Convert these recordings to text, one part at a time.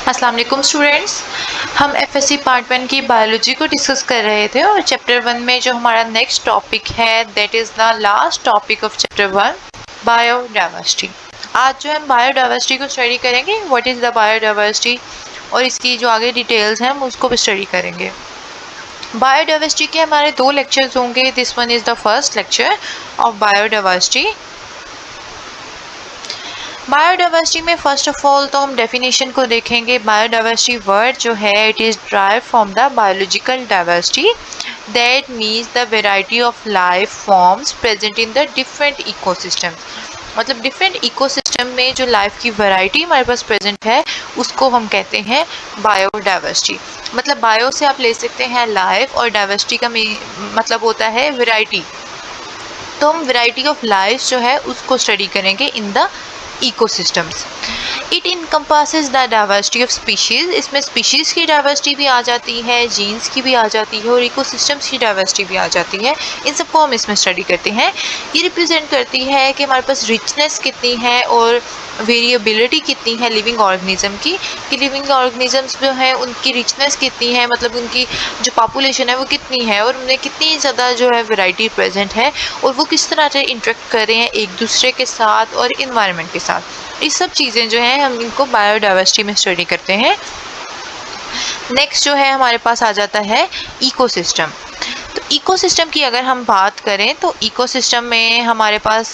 अस्सलाम वालेकुम स्टूडेंट्स। हम एफएससी पार्ट 1 की बायोलॉजी को डिस्कस कर रहे थे और चैप्टर 1 में जो हमारा नेक्स्ट टॉपिक है that is the last topic of chapter 1 biodiversity. आज जो हम बायोडाइवर्सिटी को स्टडी करेंगे, व्हाट इज़ द बायोडाइवर्सिटी, और इसकी जो आगे डिटेल्स हैं हम उसको भी स्टडी करेंगे। बायोडाइवर्सिटी के हमारे 2 लेक्चर्स होंगे। This one is the first lecture of biodiversity. Biodiversity में फर्स्ट ऑफ ऑल तो हम डेफिनेशन को देखेंगे। बायोडाइवर्सिटी वर्ड जो है it is drive from the biological diversity that means the variety of life forms present in the different ecosystem. मतलब different ecosystem में जो लाइफ की वैरायटी हमारे पास प्रेजेंट है उसको हम कहते हैं बायोडाइवर्सिटी। मतलब बायो से आप ले सकते हैं लाइफ, और डाइवर्सिटी का मतलब होता है वैरायटी। तो हम वैरायटी ऑफ लाइफ जो है उसको स्टडी करेंगे in the ecosystems. It encompasses the diversity of species. इसमें स्पीशीज की डाइवर्सिटी भी आ जाती है, जीन्स की भी आ जाती है, और इकोसिस्टम्स की डाइवर्सिटी भी आ जाती है। इन सबको हम इसमें स्टडी करते हैं। ये रिप्रेजेंट करती है कि हमारे पास रिचनेस कितनी है और वेरिएबिलिटी कितनी है लिविंग ऑर्गेनिज्म की, कि लिविंग ऑर्गेनिजम्स जो है उनकी रिचनेस कितनी है, मतलब उनकी जो पॉपुलेशन है वो कितनी है और उनमें कितनी ज़्यादा जो है वैरायटी प्रेजेंट है, और वो किस तरह से इंटरेक्ट कर रहे हैं एक दूसरे के साथ और इन्वायरमेंट के साथ। ये सब चीज़ें जो हैं हम इनको बायोडाइवर्सिटी में स्टडी करते हैं। नेक्स्ट जो है हमारे पास आ जाता है इकोसिस्टम। तो इकोसिस्टम की अगर हम बात करें तो इकोसिस्टम में हमारे पास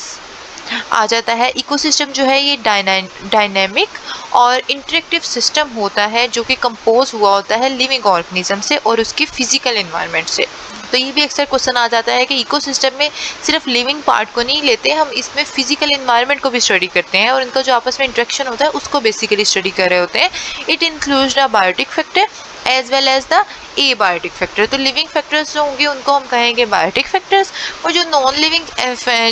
आ जाता है, इकोसिस्टम जो है ये डायनेमिक और इंटरेक्टिव सिस्टम होता है जो कि कंपोज हुआ होता है लिविंग ऑर्गेनिज्म से और उसके फिजिकल एनवायरनमेंट से। तो ये भी अक्सर क्वेश्चन आ जाता है कि इकोसिस्टम में सिर्फ लिविंग पार्ट को नहीं लेते, हम इसमें फिजिकल एनवायरनमेंट को भी स्टडी करते हैं और इनका जो आपस में इंटरेक्शन होता है उसको बेसिकली स्टडी कर रहे होते हैं। It includes the biotic factor as well as the abiotic factor. तो लिविंग फैक्टर्स जो होंगे उनको हम कहेंगे बायोटिक फैक्टर्स, और जो नॉन लिविंग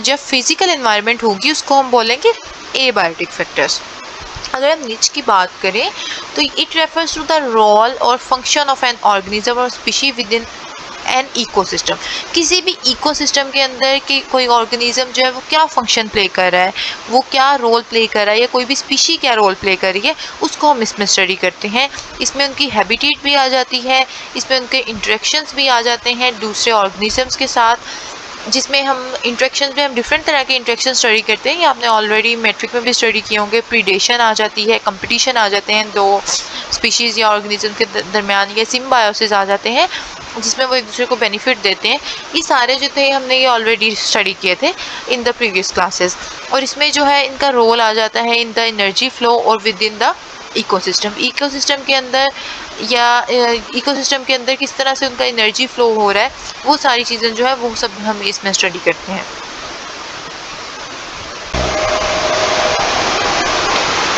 जब फिजिकल एनवायरनमेंट होगी उसको हम बोलेंगे एबायोटिक फैक्टर्स। अगर हम नीच की बात करें तो it refers to the role और फंक्शन ऑफ एन ऑर्गेनिज्म और species within an ecosystem. किसी भी इकोसिस्टम के अंदर की कोई ऑर्गेनिज्म जो है वो क्या फंक्शन प्ले कर रहा है, वो क्या रोल प्ले कर रहा है, या कोई भी स्पीशी क्या रोल प्ले कर रही है, उसको हम इसमें स्टडी करते हैं। इसमें उनकी हैबिटेट भी आ जाती है, इसमें उनके इंटरेक्शंस भी आ जाते हैं दूसरे ऑर्गेनिजम्स के साथ, जिसमें हम इंट्रैक्शन में हम डिफरेंट तरह के इंट्रैक्शन स्टडी करते हैं। ये आपने ऑलरेडी मैट्रिक में भी स्टडी किए होंगे। प्रीडेशन आ जाती है, कंपटीशन आ जाते हैं दो स्पीशीज़ या ऑर्गेनिज्म के दरमियान, या सिम्बायोसिस आ जाते हैं जिसमें वो एक दूसरे को बेनिफिट देते हैं। ये सारे जो थे हमने ये ऑलरेडी स्टडी किए थे इन द प्रीवियस क्लासेस। और इसमें जो है इनका रोल आ जाता है इन द एनर्जी फ्लो और with in the ecosystem. Ecosystem के अंदर या इकोसिस्टम के अंदर किस तरह से उनका एनर्जी फ्लो हो रहा है, वो सारी चीज़ें जो है वो सब हम इसमें स्टडी करते हैं।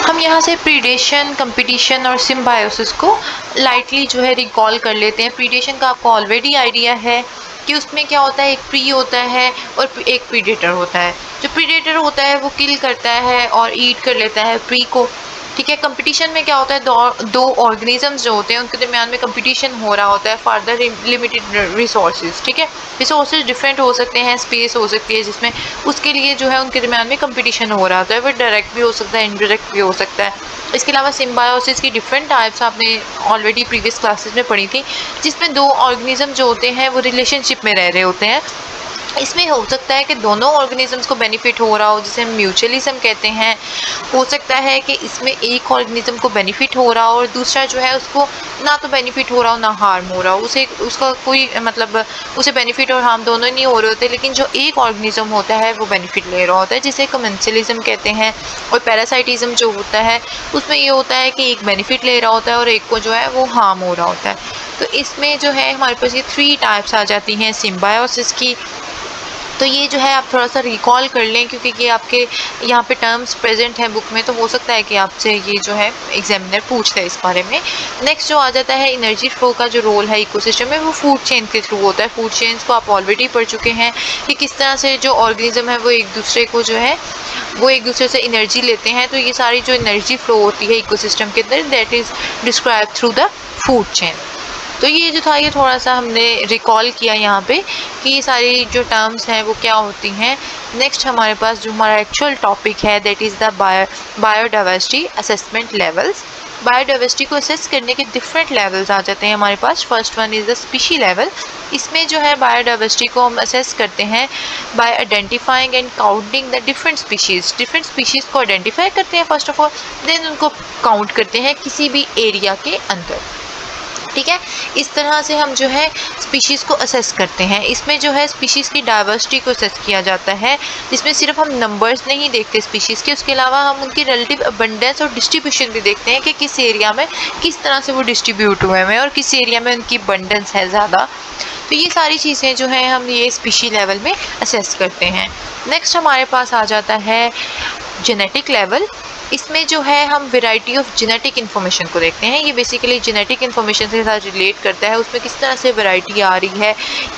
हम यहाँ से प्रीडेशन, कंपटीशन और सिम्बायोसिस को लाइटली जो है रिकॉल कर लेते हैं। प्रीडेशन का आपको ऑलरेडी आइडिया है कि उसमें क्या होता है, एक प्री होता है और एक प्रीडेटर होता है। जो प्रीडेटर होता है वो किल करता है और ईट कर लेता है प्री को, ठीक है। कंपटीशन में क्या होता है, दो ऑर्गेनिजम्स जो होते हैं उनके दरमियान में कंपटीशन हो रहा होता है फॉर द लिमिटेड रिसोर्सेज, ठीक है। रिसोर्सेज डिफरेंट हो सकते हैं, स्पेस हो सकती है जिसमें उसके लिए जो है उनके दरमियान में कंपटीशन हो रहा होता है। वो डायरेक्ट भी हो सकता है, इनडायरेक्ट भी हो सकता है। इसके अलावा सिम्बायोसिस की डिफरेंट टाइप्स आपने ऑलरेडी प्रीवियस क्लासेस में पढ़ी थी, जिसमें दो ऑर्गेनिज्म जो होते हैं वो रिलेशनशिप में रह रहे होते हैं। इसमें हो सकता है कि दोनों ऑर्गेनिजम्स को बेनिफिट हो रहा हो, जिसे हम म्यूचुअलिज्म कहते हैं। हो सकता है कि इसमें एक ऑर्गेनिज्म को बेनिफिट हो रहा हो और दूसरा जो है उसको ना तो बेनिफिट हो रहा हो ना हार्म हो रहा हो, उसका कोई मतलब उसे बेनिफिट और हार्म दोनों नहीं हो रहे होते, लेकिन जो एक ऑर्गेनिज्म होता है वो बेनिफिट ले रहा होता है, जिसे कमेंसलिज्म कहते हैं। और पैरासाइटिज्म जो होता है उसमें ये होता है कि एक बेनिफिट ले रहा होता है और एक को जो है वो हार्म हो रहा होता है। तो इसमें जो है हमारे पास ये 3 टाइप्स आ जाती हैं सिम्बायोसिस की। तो ये जो है आप थोड़ा सा रिकॉल कर लें, क्योंकि ये आपके यहाँ पे टर्म्स प्रेजेंट हैं बुक में, तो हो सकता है कि आपसे ये जो है एग्जामिनर पूछ ले इस बारे में। नेक्स्ट जो आ जाता है एनर्जी फ्लो का जो रोल है इकोसिस्टम में, वो फूड चेन के थ्रू होता है। फूड चेन्स को आप ऑलरेडी पढ़ चुके हैं कि किस तरह से जो ऑर्गेनिज्म है वो एक दूसरे को जो है वो एक दूसरे से एनर्जी लेते हैं। तो ये सारी जो एनर्जी फ्लो होती है इकोसिस्टम के अंदर, that is describe through the food chain. तो ये जो था ये थोड़ा सा हमने रिकॉल किया यहाँ पे कि ये सारी जो टर्म्स हैं वो क्या होती हैं। नेक्स्ट हमारे पास जो हमारा एक्चुअल टॉपिक है that is the biodiversity assessment levels. Biodiversity को असेस करने के डिफरेंट लेवल्स आ जाते हैं हमारे पास। First one is the species level. इसमें जो है बायोडाइवर्सिटी को हम असेस करते हैं by identifying and counting the different species को आइडेंटिफाई करते हैं फर्स्ट ऑफ ऑल, देन उनको काउंट करते हैं किसी भी एरिया के अंदर। ठीक है, इस तरह से हम जो है स्पीशीज़ को असेस करते हैं। इसमें जो है स्पीशीज़ की डाइवर्सिटी को असेस किया जाता है, जिसमें सिर्फ हम नंबर्स नहीं देखते स्पीशीज़ के, उसके अलावा हम उनकी रिलेटिव अबंडेंस और डिस्ट्रीब्यूशन भी देखते हैं कि किस एरिया में किस तरह से वो डिस्ट्रीब्यूट हुए हैं और किस एरिया में उनकी अबंडेंस है ज़्यादा। तो ये सारी चीज़ें जो हैं हम ये स्पीशी लेवल में असेस करते हैं। नेक्स्ट हमारे पास आ जाता है जेनेटिक लेवल। इसमें जो है हम वैरायटी ऑफ जेनेटिक इन्फॉर्मेशन को देखते हैं। ये बेसिकली जेनेटिक इन्फॉर्मेशन के साथ रिलेट करता है, उसमें किस तरह से वैरायटी आ रही है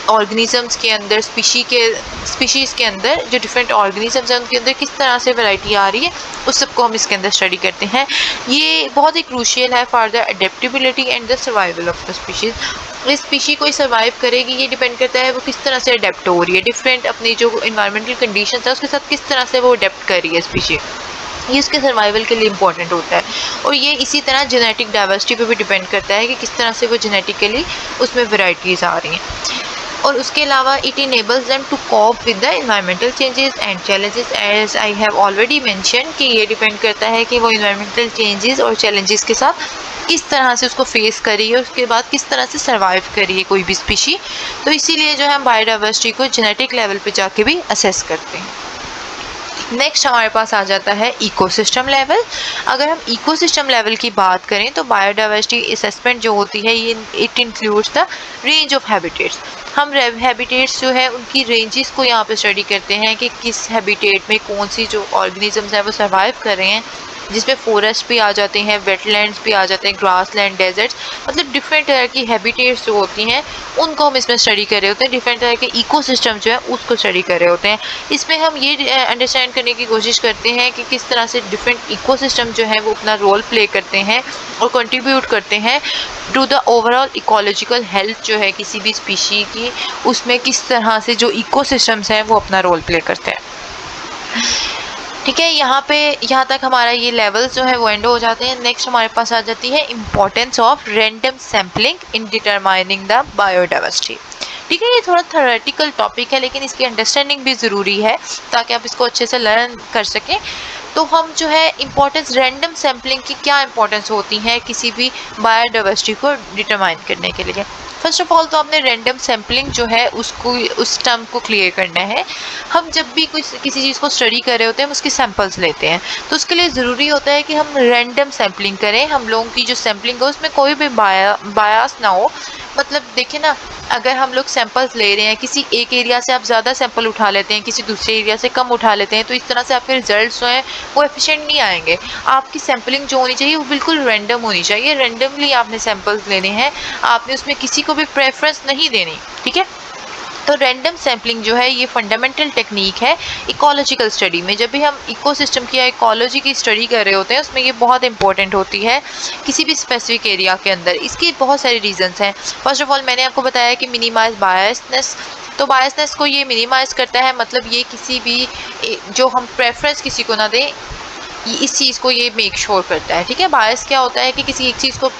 ऑर्गेनिजम्स के अंदर, स्पीशीज़ के अंदर जो डिफरेंट ऑर्गेनिजम्स हैं उनके अंदर किस तरह से वैरायटी आ रही है, उस सबको हम इसके अंदर स्टडी करते हैं। ये बहुत ही क्रूशियल है for the adaptability and the survival of the species. इस स्पीशी कोई सर्वाइव करेगी ये डिपेंड करता है वो किस तरह से अडेप्ट हो रही है, डिफरेंट अपनी जो इन्वायरमेंटल कंडीशंस है उसके साथ किस तरह से वो अडेप्ट कर रही है स्पीशी, ये उसके सर्वाइवल के लिए इंपॉर्टेंट होता है। और ये इसी तरह जेनेटिक डाइवर्सिटी पे भी डिपेंड करता है कि किस तरह से वो जेनेटिकली उसमें वैरायटीज़ आ रही हैं। और उसके अलावा it enables them to cope with the environmental changes and challenges, as I have already mention कि ये डिपेंड करता है कि वो इन्वायरमेंटल चेंजेस और चैलेंजेस के साथ किस तरह से उसको फेस करी है, उसके बाद किस तरह से सर्वाइव करी है कोई भी स्पीशी। तो इसीलिए जो है हम बायोडाइवर्सिटी को जेनेटिक लेवल पे जाके भी असेस करते हैं। नेक्स्ट हमारे पास आ जाता है इकोसिस्टम लेवल। अगर हम इकोसिस्टम लेवल की बात करें तो बायोडाइवर्सिटी असेसमेंट जो होती है ये it includes the range of habitats. हम हैबिटेट्स जो है उनकी रेंजेस को यहाँ पे स्टडी करते हैं कि किस हैबिटेट में कौन सी जो ऑर्गेनिजम्स हैं वो सर्वाइव कर रहे हैं, जिसमें फॉरेस्ट भी आ जाते हैं, वेटलैंड्स भी आ जाते हैं, ग्रासलैंड, डेजर्ट्स, मतलब डिफरेंट तरह की हैबिटेट्स जो होती हैं उनको हम इसमें स्टडी कर रहे होते हैं। डिफरेंट तरह के इकोसिस्टम जो है उसको स्टडी कर रहे होते हैं। इसमें हम ये अंडरस्टैंड करने की कोशिश करते हैं कि किस तरह से डिफरेंट इकोसिस्टम जो है वो अपना रोल प्ले करते हैं और कंट्रीब्यूट करते हैं to the overall ecological health जो है किसी भी स्पीशी की, उसमें किस तरह से जो इकोसिस्टम्स हैं वो अपना रोल प्ले करते हैं। ठीक है, यहाँ तक हमारा ये लेवल्स जो है वो एंड हो जाते हैं। नेक्स्ट हमारे पास आ जाती है importance of random sampling in determining the biodiversity. ठीक है, ये थोड़ा थ्योरेटिकल टॉपिक है लेकिन इसकी अंडरस्टैंडिंग भी ज़रूरी है ताकि आप इसको अच्छे से लर्न कर सकें। तो हम जो है इम्पोर्टेंस रैंडम सैम्पलिंग की क्या इंपॉर्टेंस होती है किसी भी बायोडाइवर्सिटी को डिटरमाइन करने के लिए। फर्स्ट ऑफ ऑल तो आपने रैंडम सैम्पलिंग जो है उसको उस टर्म को क्लियर करना है। हम जब भी किसी चीज़ को स्टडी कर रहे होते हैं हम उसके सैम्पल्स लेते हैं, तो उसके लिए ज़रूरी होता है कि हम रैंडम सैम्पलिंग करें। हम लोगों की जो सैम्पलिंग हो उसमें कोई भी बायास ना हो। मतलब देखिए ना, अगर हम लोग सैंपल्स ले रहे हैं किसी एक एरिया से आप ज़्यादा सैंपल उठा लेते हैं, किसी दूसरे एरिया से कम उठा लेते हैं, तो इस तरह से आपके रिजल्ट्स जो हैं वो एफिशिएंट नहीं आएंगे। आपकी सैम्पलिंग जो होनी चाहिए वो बिल्कुल रैंडम होनी चाहिए। रैंडमली आपने सैंपल्स लेने हैं, आपने उसमें किसी को भी प्रेफरेंस नहीं देनी। ठीक है, तो रैंडम सैम्पलिंग जो है ये फंडामेंटल टेक्निक है इकोलॉजिकल स्टडी में। जब भी हम इकोसिस्टम की या इकोलॉजी की स्टडी कर रहे होते हैं उसमें ये बहुत इंपॉर्टेंट होती है किसी भी स्पेसिफिक एरिया के अंदर। इसकी बहुत सारे रीजंस हैं। फर्स्ट ऑफ ऑल मैंने आपको बताया कि मिनिमाइज बायसनेस, तो बायसनेस को ये मिनिमाइज करता है, मतलब ये किसी भी जो हम प्रेफरेंस किसी को ना दें, इस चीज़ को ये मेक श्योर करता है। ठीक है, बायस क्या होता है कि किसी एक चीज़ को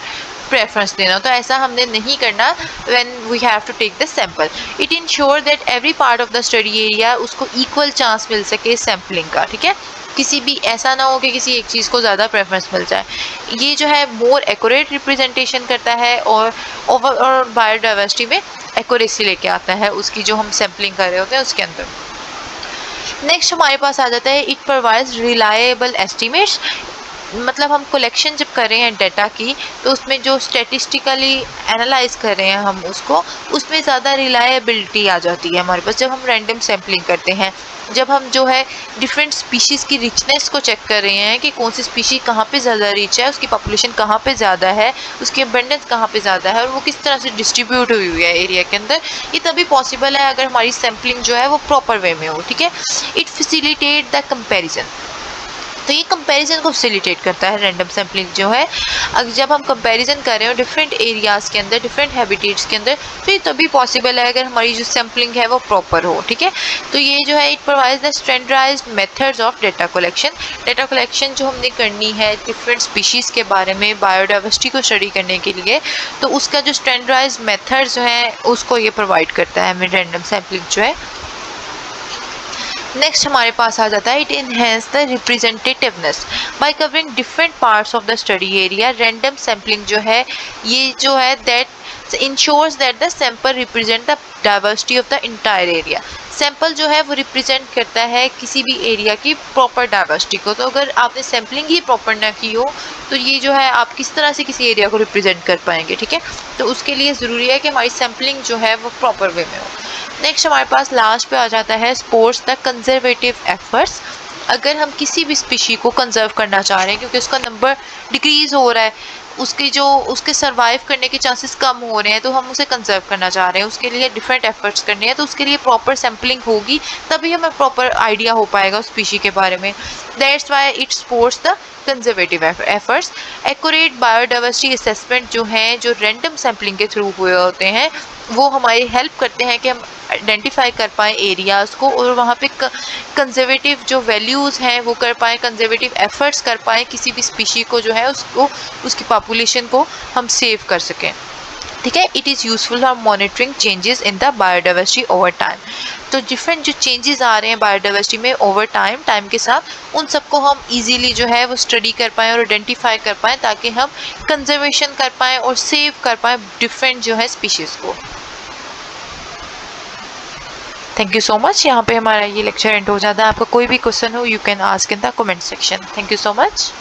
प्रेफरेंस देना, तो ऐसा हमने नहीं करना when we have to take the sample. It ensure that every part of the study area उसको इक्वल चांस मिल सके सैम्पलिंग का। ठीक है, किसी भी ऐसा ना हो कि किसी एक चीज़ को ज़्यादा प्रेफरेंस मिल जाए। ये जो है मोर एक्यूरेट रिप्रेजेंटेशन करता है और ओवरऑल बायोडाइवर्सिटी में एक्यूरेसी लेके आता है उसकी जो हम सैम्पलिंग कर रहे होते हैं उसके अंदर। नेक्स्ट हमारे पास आ जाता है इट प्रोवाइड्स रिलायबल एस्टिमेट्स। मतलब हम कलेक्शन जब कर रहे हैं डाटा की तो उसमें जो स्टैटिस्टिकली एनालाइज कर रहे हैं हम उसको, उसमें ज़्यादा रिलायबिलिटी आ जाती है हमारे पास जब हम रैंडम सैम्पलिंग करते हैं। जब हम जो है डिफरेंट स्पीशीज़ की रिचनेस को चेक कर रहे हैं कि कौन सी स्पीशी कहाँ पे ज़्यादा रिच है, उसकी पॉपुलेशन कहाँ पे ज़्यादा है, उसकी अबंडेंस कहाँ पे ज़्यादा है और वो किस तरह से डिस्ट्रीब्यूट हुई हुई है एरिया के अंदर, ये तभी पॉसिबल है अगर हमारी सैम्पलिंग जो है वो प्रॉपर वे में हो। ठीक है, इट फैसिलिटेट द कंपैरिजन। तो ये कंपैरिजन को फैसिलिटेट करता है रैंडम सैम्पलिंग जो है। अगर जब हम कंपैरिजन कर रहे हो डिफरेंट एरियाज के अंदर, डिफरेंट हैबिटेट्स के अंदर, तो ये तभी पॉसिबल है अगर हमारी जो सैम्पलिंग है वो प्रॉपर हो, ठीक है। तो ये जो है it provides the standardised methods of data collection. Data collection जो हमने करनी है डिफरेंट स्पीशीज़ के बारे में, बायोडाइवर्सिटी को स्टडी करने के लिए, तो उसका जो स्टैंडर्डाइज्ड मेथड जो है उसको ये प्रोवाइड करता है हमें रैंडम सैम्पलिंग जो है। नेक्स्ट हमारे पास आ जाता है it enhance the representativeness by covering different parts of the study area. Random sampling जो है ये जो है that ensures that the sample represent the diversity of the entire area. Sample जो है वो रिप्रेजेंट करता है किसी भी एरिया की प्रॉपर डाइवर्सिटी को। तो अगर आपने सैम्पलिंग ही प्रॉपर ना की हो तो ये जो है आप किस तरह से किसी एरिया को रिप्रेजेंट कर पाएंगे, ठीक है। तो उसके लिए ज़रूरी है कि हमारी सैम्पलिंग जो है वो प्रॉपर वे में हो। नेक्स्ट हमारे पास लास्ट पे आ जाता है स्पोर्ट्स द कंजर्वेटिव एफर्ट्स। अगर हम किसी भी स्पीशी को कंजर्व करना चाह रहे हैं क्योंकि उसका नंबर डिक्रीज हो रहा है, उसके सर्वाइव करने के चांसेस कम हो रहे हैं, तो हम उसे कंजर्व करना चाह रहे हैं, उसके लिए डिफरेंट एफर्ट्स करने हैं, तो उसके लिए प्रॉपर सैम्पलिंग होगी तभी हमें प्रॉपर आइडिया हो पाएगा उस स्पीशी के बारे में। That's why it supports the conservative efforts. Accurate biodiversity assessment जो हैं जो रैंडम सैम्पलिंग के थ्रू हुए होते हैं वो हमारी हेल्प करते हैं कि हम आइडेंटिफाई कर पाएँ एरियाज़ को और वहाँ पे कंजर्वेटिव जो वैल्यूज़ हैं वो कर पाएँ, कंजर्वेटिव एफर्ट्स कर पाएँ, किसी भी स्पीशी को जो है उसको उसकी पॉपुलेशन को हम सेव कर सकें, ठीक है। It is useful for monitoring changes in the biodiversity over time. तो डिफरेंट जो चेंजेस आ रहे हैं बायोडाइवर्सिटी में ओवर टाइम के साथ, उन सबको हम इजीली जो है वो स्टडी कर पाएँ और आइडेंटिफाई कर पाएँ ताकि हम कंजर्वेशन कर पाएँ और सेव कर पाएँ डिफरेंट जो है स्पीशीज़ को। Thank you so much. यहाँ पे हमारा ये लेक्चर एंड हो जाता है। आपका कोई भी क्वेश्चन हो you can ask in the comment section. Thank you so much.